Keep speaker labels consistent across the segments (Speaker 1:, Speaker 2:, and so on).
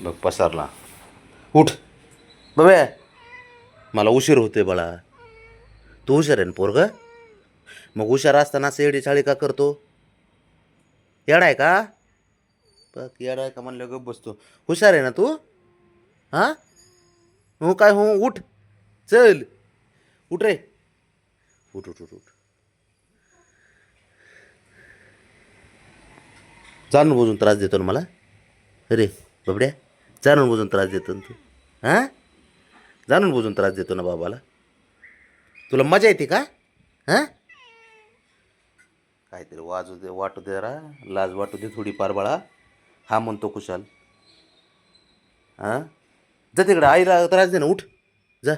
Speaker 1: बघ पसारला. उठ बबे, मला उशीर होते बाळा. तू हुशार आहे ना पोरग. मग हुशार असताना सेडी चाळी का करतो? येडा आहे का? बघ येडा आहे का म्हणलं गप बसतो. हुशार आहे ना तू? हां, हो काय हो. उठ, चल उठ रे. उठ उठ उठ उठ. जाणून बुजून त्रास देतो ना मला? अरे बबड्या, जाणून बुजून त्रास देतो ना तू? हां, जाणून बुजून त्रास देतो ना बाबाला? तुला मजा येते का? हां, काहीतरी वाजू दे, वाटू दे जरा. लाज वाटू दे थोडीफार बाळा. हा म्हणतो कुशाल. हां, जा तिकडे आईला त्रास दे ना. उठ, जा.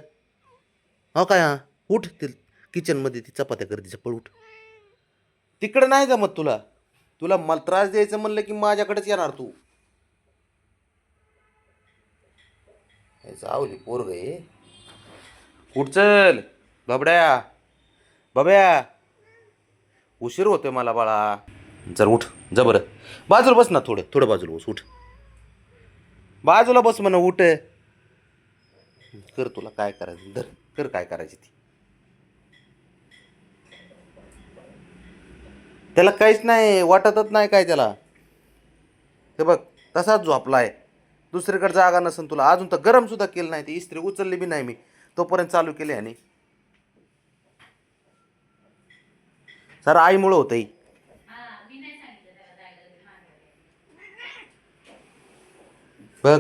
Speaker 1: हो काय? हां, उठ. ते किचनमध्ये ती चपात्या कर, तिच्या पळ. उठ. तिकडं नाही जमत तुला. तुला मला त्रास द्यायचं म्हणलं की माझ्याकडेच येणार तू. आवली पोरग आहे. उठ चल बबड्या. बब्या, उशीर होतोय मला बाळा. चल उठ, जा बरं. बाजूला बस ना, थोडं थोडं बाजूला बस. उठ, बाजूला बस म्हणा. उठ, कर तुला काय करायचं. धर, कर काय करायची ती. त्याला काहीच नाही वाटतच नाही काय त्याला. हे बघ, तसाच झोपलाय. दुसरीकडे जागा नसन तुला. अजून तर गरम सुद्धा केलं नाही. ती इस्त्री उचलली बी नाही मी तोपर्यंत चालू केली. आणि सर आईमुळं होतंय. बघ,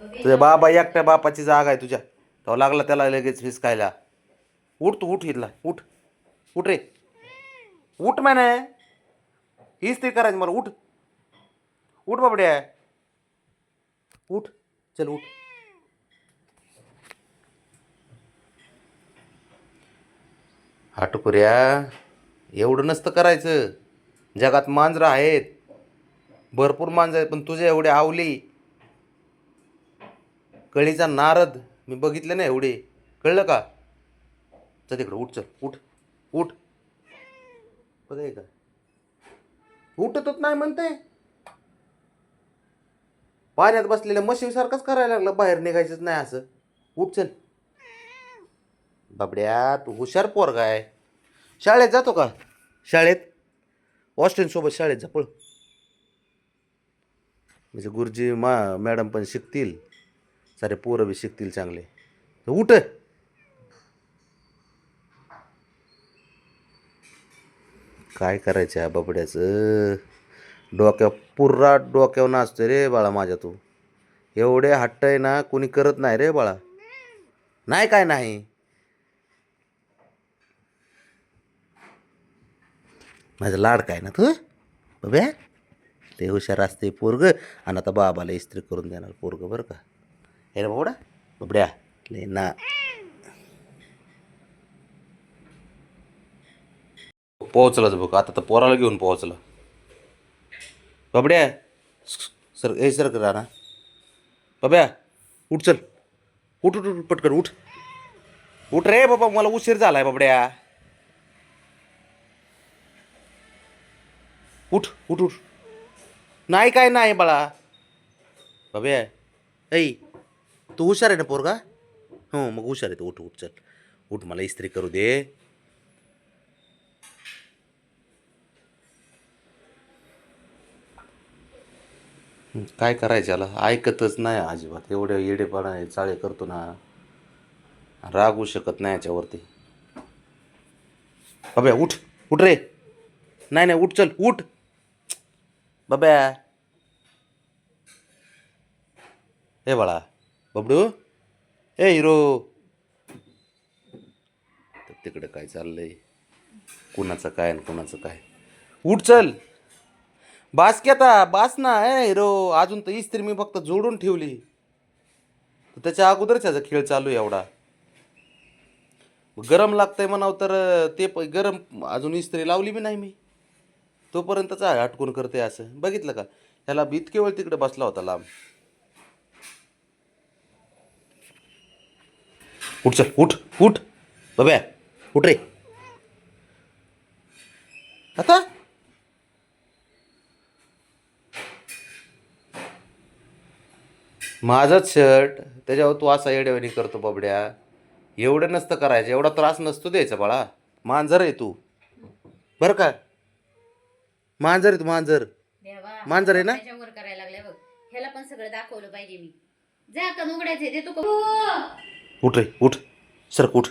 Speaker 1: तुझ्या बाबा एकट्या बापाची जागा आहे तुझ्या. तो लागला त्याला लगेच हिसकायला. उठ तू, उठ इथला. उठ, उठ रे. उठ म्हणे. हीच ते करायचं मला. उठ, उठ बाबड्या. उठ, चल उठ. हाटुकऱ्या, एवढं नसतं करायचं. जगात मांजरं आहेत, भरपूर मांजरं आहेत, पण तुझ्या एवढे आवली कळीचा नारद मी बघितले ना एवढे. कळलं का? चल तिकडं. उठ, चल उठ. उठ, बघाय का उठतच नाही म्हणते. पाण्यात बसलेल्या म्हशीसारखंच करायला लागलं. बाहेर निघायचंच नाही असं. उठ चल. बाबड्या, तू हुशार पोरगा आहे. शाळेत जातो का? शाळेत ऑस्टिनसोबत शाळेत जा पळ. म्हणजे गुरुजी मॅडम पण शिकतील, सारे पोरं बी शिकतील चांगले. उठ. काय करायचं आहे बाबड्याचं? डोक्यावर नाचतोय रे बाळा माझ्या तू. एवढे हट्ट आहे ना, कोणी करत नाही रे बाळा. नाही काय नाही. माझं लाड काय ना तू बघ्या. ते हुशार असते पोरग. आणि आता बाबाला इस्त्री करून देणार पोरग बरं का. हे रे बाबडा, बबड्या ले ना. पोहोचलाच बघ. आता तर पोराला घेऊन पोहोचला. बबड्या, सर ए सर करा ना. बब्या, उठ चल. उठ उठ उठ पटकन उठ. उठ रे बाबा, मला उशीर झालाय बबड्या. उठ उठ उठ. नाही काय नाही बाळा. बब्या, ऐ तू हुशार आहे ना पोरगा? हो मग हुशार आहे तू. उठ उठ चल. उठ, मला इस्त्री करू दे. काय करायचं याला, ऐकतच नाही अजिबात. एवढे येडेपणा आहे, चाळे करतो ना. रागवू शकत नाही याच्यावरती. बब्या उठ. उठ रे. नाही नाही उठ चल. उठ बब्या. हे बाळा बबडू, ए हिरो. तिकडे काय चाललंय, कुणाचं काय आणि कुणाचं काय. उठ चल. बास की आता, बास ना. ए हिरो, अजून तर इस्त्री मी फक्त जोडून ठेवली. त्याच्या अगोदरच याचा खेळ चालू आहे एवढा. गरम लागतंय म्हणावं तर ते गरम अजून इस्त्री लावली बी नाही मी. तोपर्यंतच हटकून करते असं. बघितलं का? ह्याला इतके वेळ तिकडे बसला होता लांब. उठ चल. उठ उठ बब्या. उठ रे. आता माझाच शर्ट त्याच्यावर तू असा येड्यावानी करतो बाबड्या. एवढं नसतं करायचं, एवढा त्रास नसतो द्यायचा बाळा. मांजर आहे तू बरं का, मांजर आहे तू मांजर.
Speaker 2: देवा
Speaker 1: मांजर आहे ना?
Speaker 2: त्याच्यावर करायला लागले बघ. ह्याला पण सगळं दाखवलं पाहिजे मी. जा का उघडायचे ते तू
Speaker 1: उठ रे उठ, सरक उठ.